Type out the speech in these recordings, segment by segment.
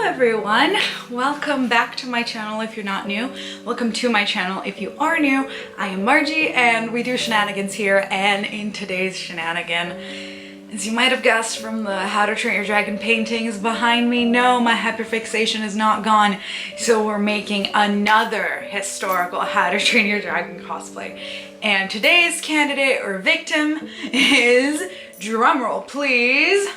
everyone, welcome back to my channel if you're not new. Welcome to my channel if you are new. I am Margie and we do shenanigans here, and in today's shenanigan, as you might have guessed from the How to Train Your Dragon paintings behind me, no, my hyperfixation is not gone. So we're making another historical How to Train Your Dragon cosplay. And today's candidate or victim is, drumroll please,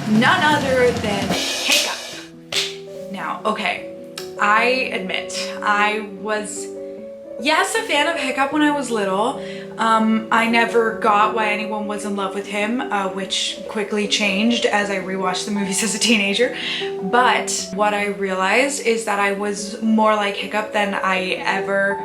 none other than Hiccup. Now, okay, I admit, I was, yes, a fan of Hiccup when I was little. I never got why anyone was in love with him, which quickly changed as I rewatched the movies as a teenager. But what I realized is that I was more like Hiccup than I ever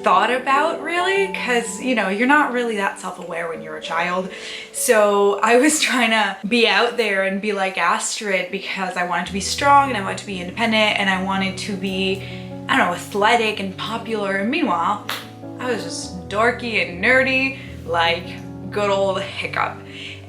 thought about, really, because you know, you're not really that self-aware when you're a child. So I was trying to be out there and be like Astrd because I wanted to be strong and I wanted to be independent and I wanted to be, I don't know, athletic and popular. And meanwhile, I was just dorky and nerdy like good old Hiccup.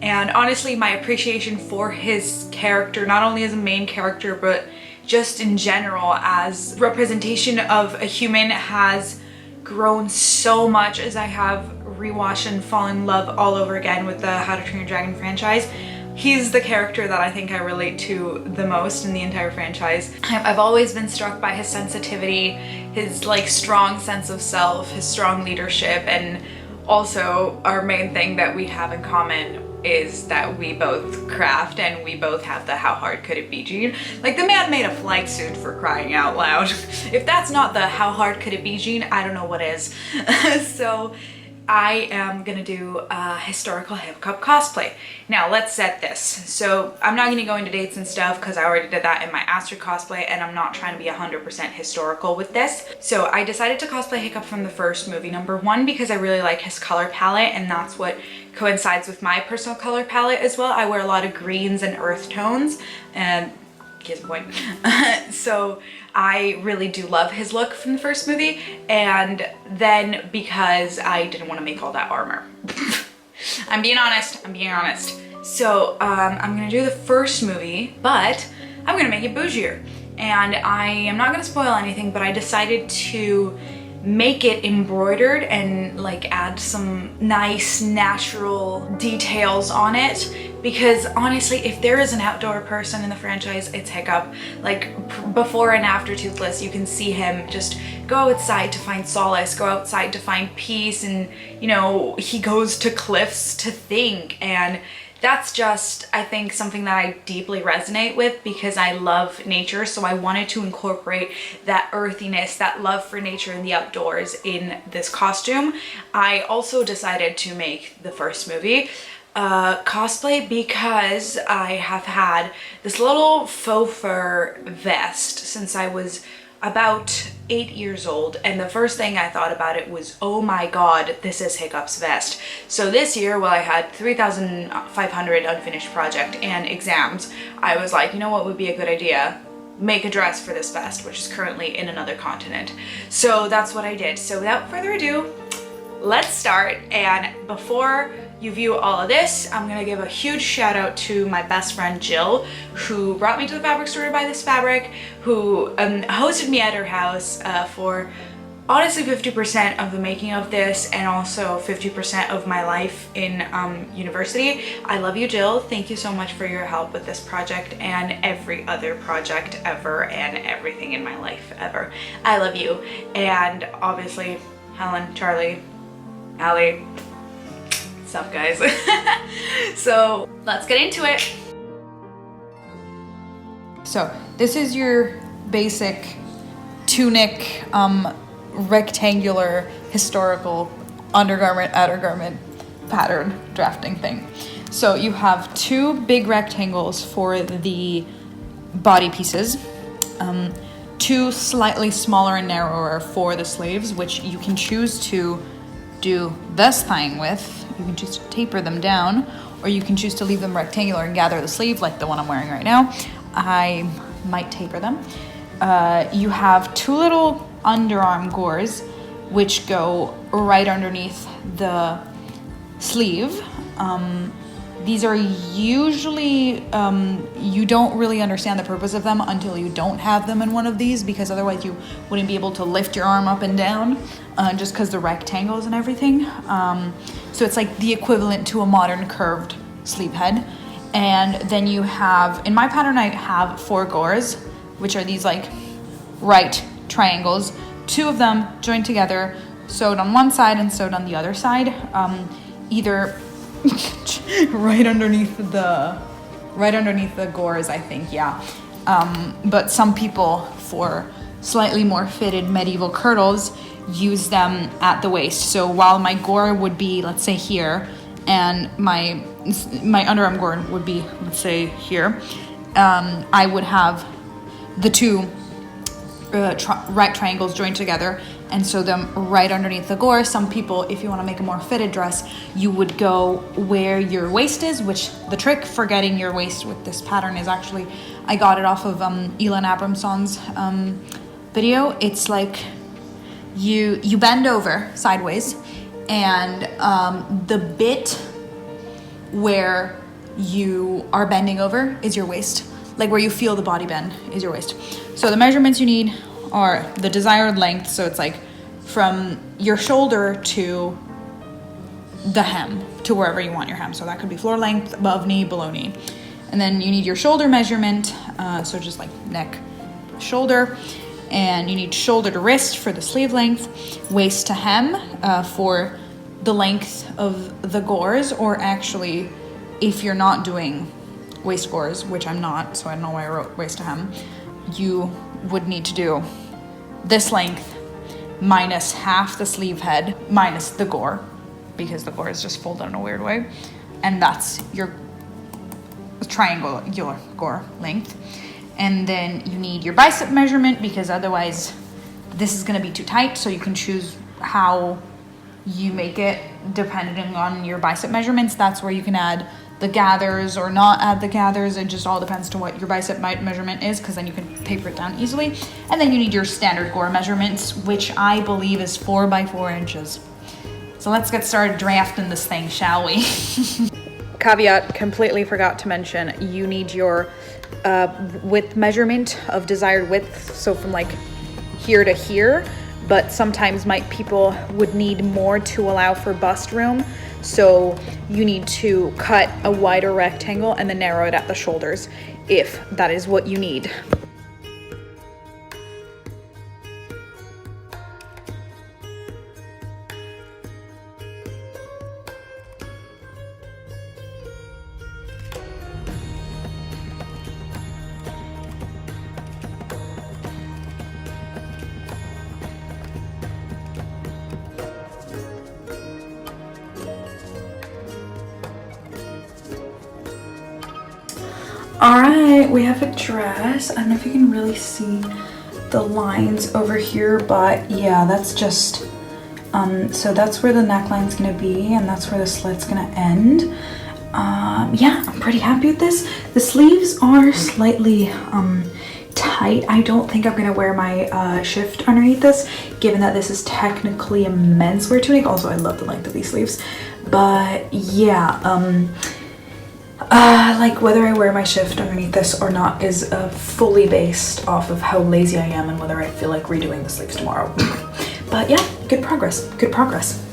And honestly, my appreciation for his character, not only as a main character, but just in general as representation of a human, has grown so much as I have rewatched and fallen in love all over again with the How to Train Your Dragon franchise. He's the character that I think I relate to the most in the entire franchise. I've always been struck by his sensitivity, his like strong sense of self, his strong leadership, and also our main thing that we have in common is that we both craft and we both have the how hard could it be gene. Like, the man made a flight suit, for crying out loud. If that's not the how hard could it be gene, I don't know what is. So I am gonna do a historical Hiccup cosplay. Now let's set this. So I'm not gonna go into dates and stuff because I already did that in my Astrd cosplay and I'm not trying to be 100% historical with this. So I decided to cosplay Hiccup from the first movie, number one, because I really like his color palette and that's what coincides with my personal color palette as well. I wear a lot of greens and earth tones, and case in point. So I really do love his look from the first movie, and then because I didn't want to make all that armor. I'm being honest, So I'm gonna do the first movie, but I'm gonna make it bougier. And I am not gonna spoil anything, but I decided to make it embroidered and like add some nice natural details on it, because honestly, if there is an outdoor person in the franchise, it's Hiccup. Like, before and after Toothless, you can see him just go outside to find solace, go outside to find peace, and you know, he goes to cliffs to think. And that's just, I think, something that I deeply resonate with because I love nature. So I wanted to incorporate that earthiness, that love for nature and the outdoors in this costume. I also decided to make the first movie cosplay because I have had this little faux fur vest since I was about 8 years old, and the first thing I thought about it was, oh my god, this is Hiccup's vest. So this year, while I had 3,500 unfinished project and exams, I was like, you know what would be a good idea? Make a dress for this vest, which is currently in another continent. So that's what I did. So without further ado, let's start. And before you view all of this, I'm gonna give a huge shout out to my best friend Jill, who brought me to the fabric store to buy this fabric, who hosted me at her house for honestly 50% of the making of this and also 50% of my life in university. I love you, Jill. Thank you so much for your help with this project and every other project ever and everything in my life ever. I love you. And obviously Helen, Charlie, Allie, what's up, guys? So let's get into it. So this is your basic Tunic rectangular historical undergarment, outergarment pattern drafting thing. So you have two big rectangles for the body pieces, two slightly smaller and narrower for the sleeves, which you can choose to do this thing with. You can choose to taper them down, or you can choose to leave them rectangular and gather the sleeve like the one I'm wearing right now. I might taper them. You have two little underarm gores which go right underneath the sleeve. These are usually, you don't really understand the purpose of them until you don't have them in one of these, because otherwise you wouldn't be able to lift your arm up and down, just because the rectangles and everything. So it's like the equivalent to a modern curved sleeve head. And then you have, in my pattern, I have 4 gores, which are these like right triangles, 2 of them joined together, sewed on one side and sewed on the other side, either right underneath the gores, I think, yeah. But some people, for slightly more fitted medieval kirtles, use them at the waist. So while my gore would be, let's say, here, and my underarm gore would be, let's say, here, I would have the 2 right triangles joined together and sew them right underneath the gore. Some people, if you want to make a more fitted dress, you would go where your waist is, which the trick for getting your waist with this pattern is actually, I got it off of Elin Abramson's video. It's like you bend over sideways, and the bit where you are bending over is your waist. Like where you feel the body bend is your waist. So the measurements you need are the desired length. So it's like from your shoulder to the hem, to wherever you want your hem. So that could be floor length, above knee, below knee. And then you need your shoulder measurement. So just like neck, shoulder. And you need shoulder to wrist for the sleeve length, waist to hem for the length of the gores, or actually if you're not doing waist gores, which I'm not, so I don't know why I wrote waist to hem, you would need to do this length minus half the sleeve head minus the gore, because the gore is just folded in a weird way, and that's your triangular gore length. And then you need your bicep measurement, because otherwise this is going to be too tight, so you can choose how you make it depending on your bicep measurements. That's where you can add the gathers or not add the gathers. It just all depends to what your bicep measurement is, because then you can paper it down easily. And then you need your standard gore measurements, which I believe is 4 by 4 inches. So let's get started drafting this thing, shall we? Caveat, completely forgot to mention, you need your width measurement of desired width, so from like here to here, but sometimes people would need more to allow for bust room. So you need to cut a wider rectangle and then narrow it at the shoulders, if that is what you need. All right, we have a dress. I don't know if you can really see the lines over here, but yeah, that's just, so that's where the neckline's gonna be, and that's where the slit's gonna end. Yeah, I'm pretty happy with this. The sleeves are slightly tight. I don't think I'm gonna wear my shift underneath this, given that this is technically a menswear tunic. Also, I love the length of these sleeves, but yeah, like whether I wear my shift underneath this or not is fully based off of how lazy I am and whether I feel like redoing the sleeves tomorrow. But yeah, good progress, good progress.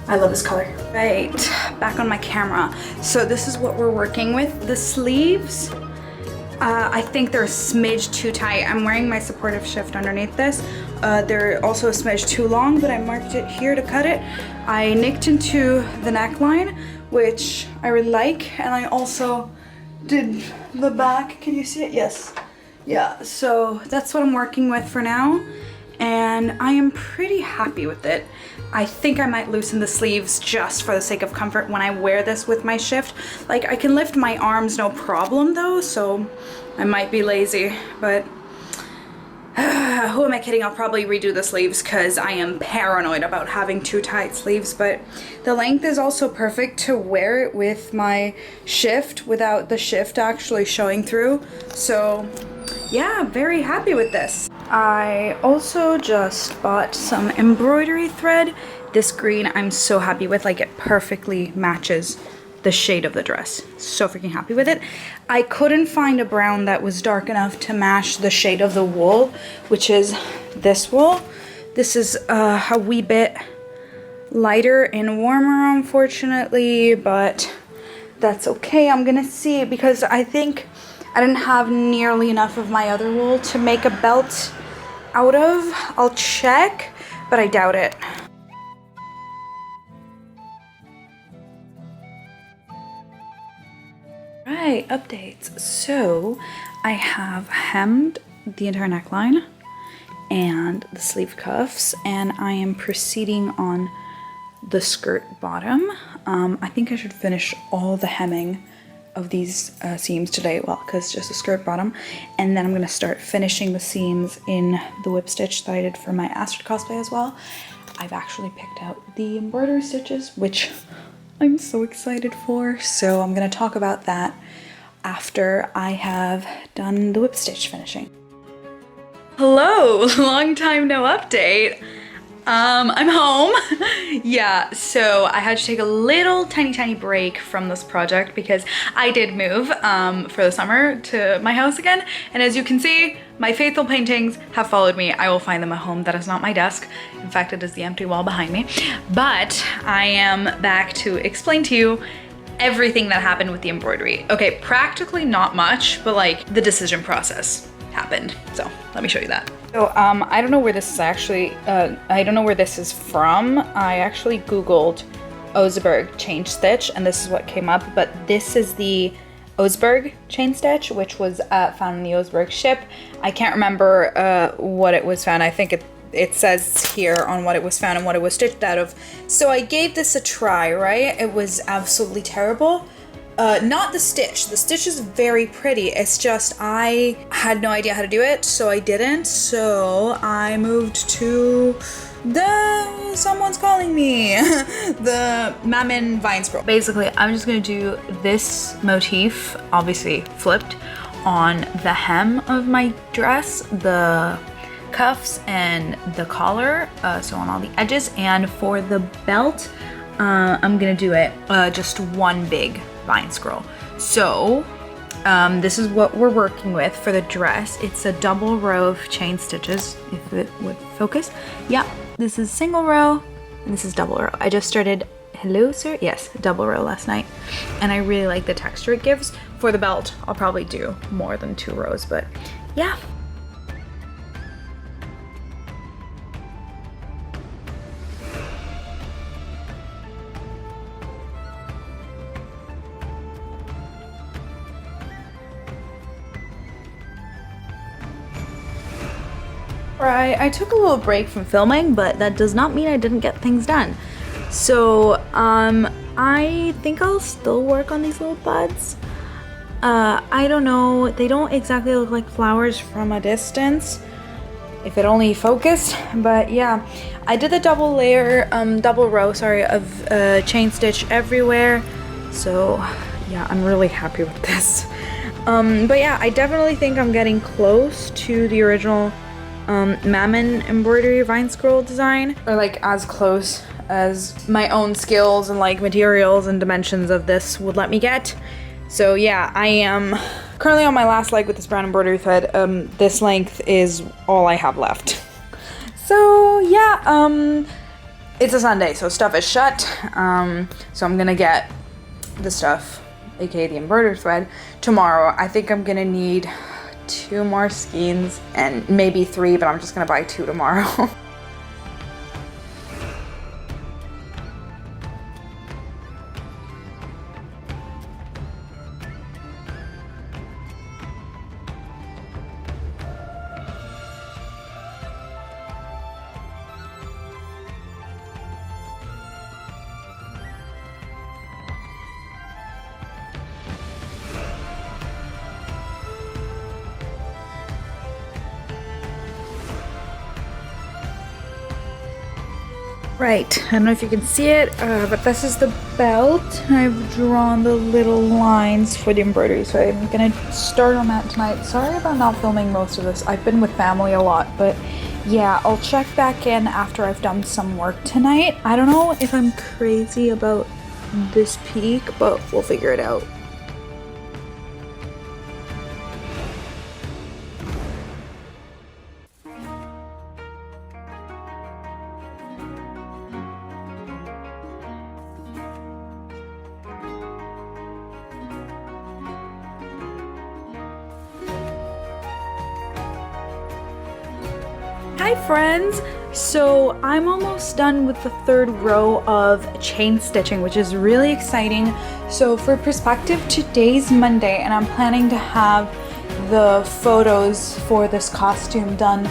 I love this color. Right, back on my camera. So this is what we're working with. The sleeves, I think they're a smidge too tight. I'm wearing my supportive shift underneath this. They're also a smidge too long, but I marked it here to cut it. I nicked into the neckline, which I really like, and I also did the back. Can you see it? Yes. Yeah, so that's what I'm working with for now, and I am pretty happy with it. I think I might loosen the sleeves just for the sake of comfort when I wear this with my shift. Like, I can lift my arms no problem though, so I might be lazy, but who am I kidding? I'll probably redo the sleeves because I am paranoid about having too tight sleeves, but the length is also perfect to wear it with my shift without the shift actually showing through. So yeah, very happy with this. I also just bought some embroidery thread. This green I'm so happy with, like it perfectly matches the shade of the dress. So freaking happy with it. I couldn't find a brown that was dark enough to match the shade of the wool, which is this wool. This is a wee bit lighter and warmer, unfortunately, but that's okay. I'm gonna see, because I think I didn't have nearly enough of my other wool to make a belt out of. I'll check, but I doubt it. Right, updates. So I have hemmed the entire neckline and the sleeve cuffs, and I am proceeding on the skirt bottom. I think I should finish all the hemming of these seams today, well, because it's just a skirt bottom, and then I'm gonna start finishing the seams in the whip stitch that I did for my Astrd cosplay as well. I've actually picked out the embroidery stitches, which I'm so excited for, so I'm gonna talk about that after I have done the whip stitch finishing. Hello, long time no update. I'm home. Yeah, so I had to take a little tiny break from this project because I did move for the summer to my house again, and as you can see, my faithful paintings have followed me. I will find them at home. That is not my desk. In fact, it is the empty wall behind me. But I am back to explain to you everything that happened with the embroidery. Okay, practically not much, but like the decision process happened. So let me show you that. So I don't know where this is actually, I don't know where this is from. I actually Googled Oseberg chain stitch and this is what came up, but this is the Oseberg chain stitch, which was found in the Oseberg ship. I can't remember what it was found. I think it says here on what it was found and what it was stitched out of. So I gave this a try, right? It was absolutely terrible. Not the stitch. The stitch is very pretty. It's just I had no idea how to do it, so I didn't. So I moved to someone's calling me, the Mammon vine scroll. Basically, I'm just gonna do this motif, obviously flipped, on the hem of my dress, the cuffs and the collar, so on all the edges. And for the belt, I'm gonna do it just one big vine scroll. So this is what we're working with for the dress. It's a double row of chain stitches, if it would focus. Yeah, this is single row and this is double row. I just started, hello sir, yes, double row last night, and I really like the texture it gives. For the belt, I'll probably do more than 2 rows, but yeah. Right, I took a little break from filming, but that does not mean I didn't get things done. So, I think I'll still work on these little buds. I don't know, they don't exactly look like flowers from a distance, if it only focused, but yeah. I did the double row, sorry, of chain stitch everywhere. So, yeah, I'm really happy with this. But yeah, I definitely think I'm getting close to the original Mammon embroidery vine scroll design, or like as close as my own skills and like materials and dimensions of this would let me get. So yeah, I am currently on my last leg with this brown embroidery thread. This length is all I have left. So yeah, it's a Sunday, so stuff is shut. So I'm gonna get the stuff, aka the embroidery thread, tomorrow. I think I'm gonna need 2 more skeins and maybe 3, but I'm just gonna buy 2 tomorrow. Right, I don't know if you can see it, but this is the belt. I've drawn the little lines for the embroidery, so I'm gonna start on that tonight. Sorry about not filming most of this. I've been with family a lot, but yeah, I'll check back in after I've done some work tonight. I don't know if I'm crazy about this peak, but we'll figure it out. Hi friends! So I'm almost done with the third row of chain stitching, which is really exciting. So for perspective, today's Monday and I'm planning to have the photos for this costume done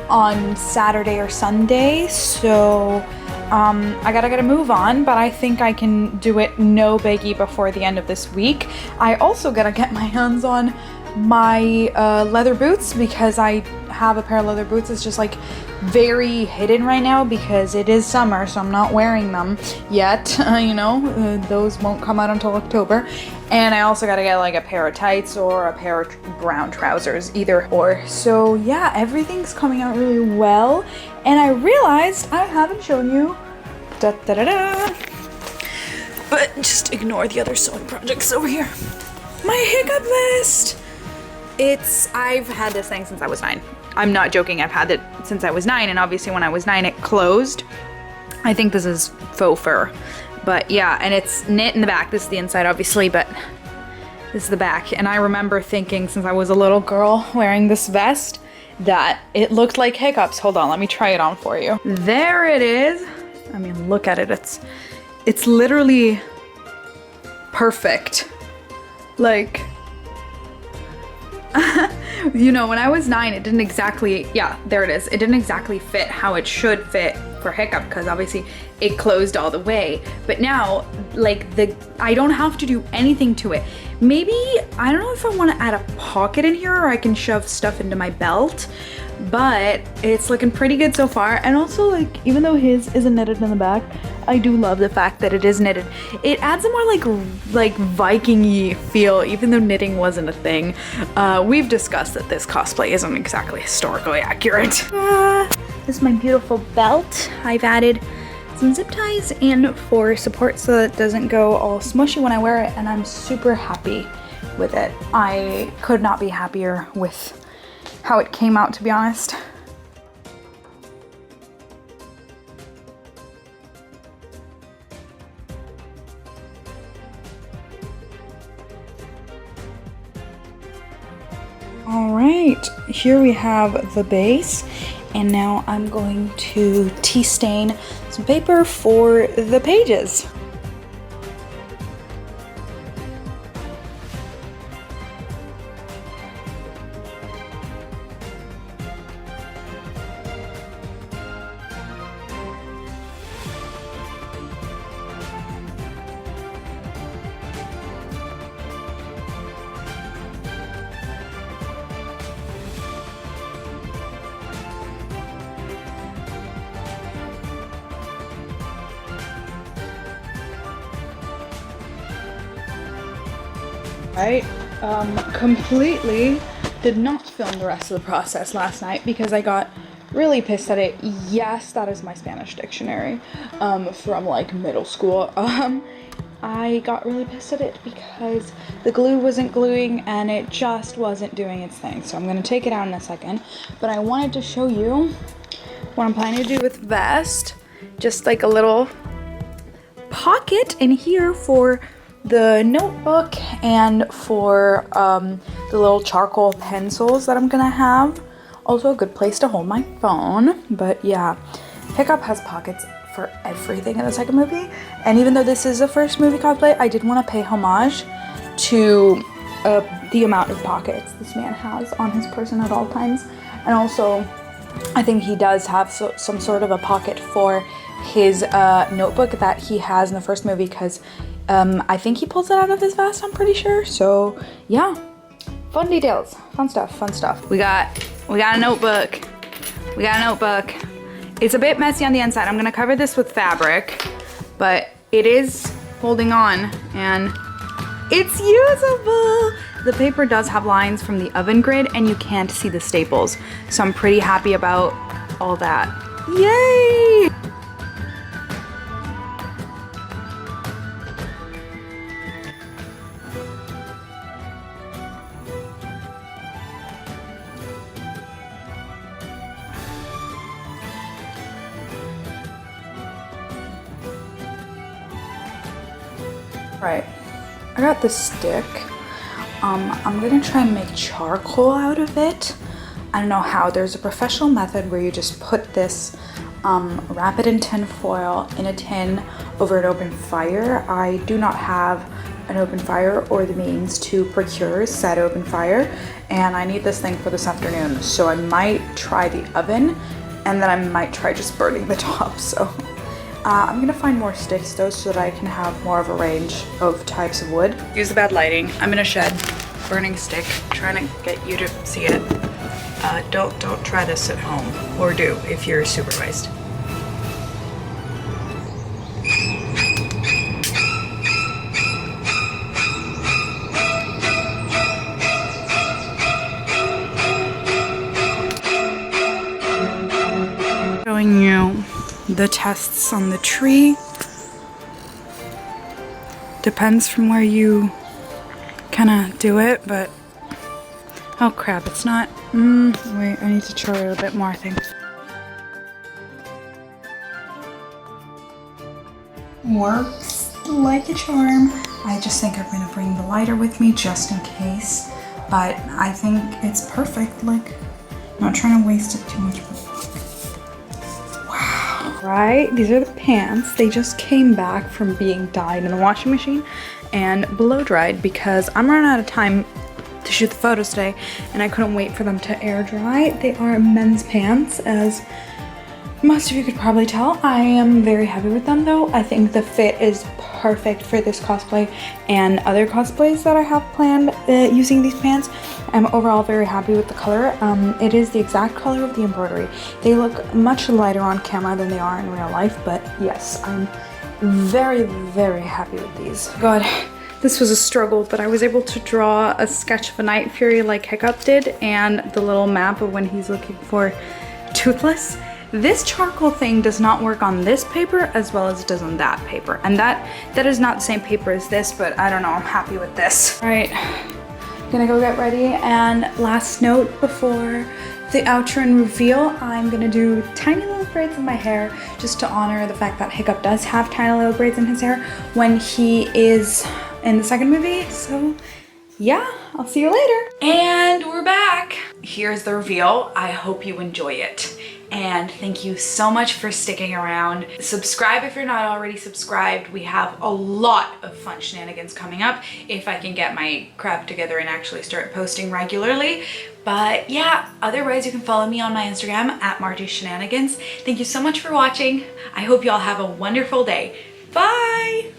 on Saturday or Sunday. So I gotta get a move on, but I think I can do it no biggie before the end of this week. I also gotta get my hands on my leather boots because I have a pair of leather boots. It's just like very hidden right now because it is summer, so I'm not wearing them yet. You know, those won't come out until October. And I also gotta get like a pair of tights or a pair of brown trousers, either or. So yeah, everything's coming out really well. And I realized I haven't shown you, but just ignore the other sewing projects over here. My Hiccup vest! I've had this thing since I was 9. I'm not joking, I've had it since I was 9, and obviously when I was 9 it closed. I think this is faux fur, but yeah, and it's knit in the back. This is the inside obviously, but this is the back. And I remember thinking since I was a little girl wearing this vest that it looked like Hiccups. Hold on, let me try it on for you. There it is. I mean, look at it, it's literally perfect. Like, you know, when I was 9, it didn't exactly, yeah, there it is. It didn't exactly fit how it should fit for Hiccup because obviously it closed all the way. But now, like, I don't have to do anything to it. Maybe, I don't know if I want to add a pocket in here or I can shove stuff into my belt, but it's looking pretty good so far. And also, like, even though his isn't knitted in the back, I do love the fact that it is knitted. It adds a more like Viking-y feel, even though knitting wasn't a thing. We've discussed that this cosplay isn't exactly historically accurate. This is my beautiful belt. I've added some zip ties in for support so that it doesn't go all smushy when I wear it, and I'm super happy with it. I could not be happier with how it came out, to be honest. All right, here we have the base, and now I'm going to tea stain some paper for the pages. I completely did not film the rest of the process last night because I got really pissed at it. Yes, that is my Spanish dictionary from like middle school. I got really pissed at it because the glue wasn't gluing and it just wasn't doing its thing. So I'm gonna take it out in a second, but I wanted to show you what I'm planning to do with vest. Just like a little pocket in here for the notebook and for the little charcoal pencils that I'm gonna have. Also a good place to hold my phone. But yeah, Hiccup has pockets for everything in the second movie. And even though this is a first movie cosplay, I did want to pay homage to the amount of pockets this man has on his person at all times. And also, I think he does have some sort of a pocket for his notebook that he has in the first movie because I think he pulls it out of his vest, I'm pretty sure. So yeah, fun details, fun stuff, fun stuff. We got a notebook. We got a notebook. It's a bit messy on the inside. I'm gonna cover this with fabric, but it is holding on and it's usable. The paper does have lines from the oven grid and you can't see the staples. So I'm pretty happy about all that. Yay! Right, I got this stick. I'm gonna try and make charcoal out of it. I don't know how. There's a professional method where you just put this, wrap it in tin foil in a tin over an open fire. I do not have an open fire or the means to procure said open fire, and I need this thing for this afternoon. So I might try the oven, and then I might try just burning the top. So I'm gonna find more sticks though so that I can have more of a range of types of wood. Use the bad lighting. I'm in a shed, burning stick, trying to get you to see it. Don't try this at home, or do if you're supervised. Showing you the tests on the tree. Depends from where you kind of do it, but oh crap, it's not. Wait, I need to show it a bit more, I think. Works like a charm. I just think I'm gonna bring the lighter with me just in case, but I think it's perfect. Like, I'm not trying to waste it too much. Wow. Right, these are the pants. They just came back from being dyed in the washing machine and blow dried because I'm running out of time to shoot the photos today and I couldn't wait for them to air dry. They are men's pants, as most of you could probably tell. I am very happy with them though. I think the fit is perfect for this cosplay and other cosplays that I have planned using these pants. I'm overall very happy with the color. It is the exact color of the embroidery. They look much lighter on camera than they are in real life, but yes, I'm very, very happy with these. God, this was a struggle, but I was able to draw a sketch of a night fury like Hiccup did and the little map of when he's looking for Toothless. This charcoal thing does not work on this paper as well as it does on that paper. And that is not the same paper as this, but I don't know, I'm happy with this. All right, gonna go get ready. And last note before the outro and reveal, I'm gonna do tiny little braids in my hair just to honor the fact that Hiccup does have tiny little braids in his hair when he is in the second movie. So yeah, I'll see you later. And we're back. Here's the reveal. I hope you enjoy it. And thank you so much for sticking around. Subscribe if you're not already subscribed. We have a lot of fun shenanigans coming up if I can get my crap together and actually start posting regularly. But yeah, otherwise you can follow me on my Instagram at Margi Shenanigans. Thank you so much for watching. I hope you all have a wonderful day. Bye!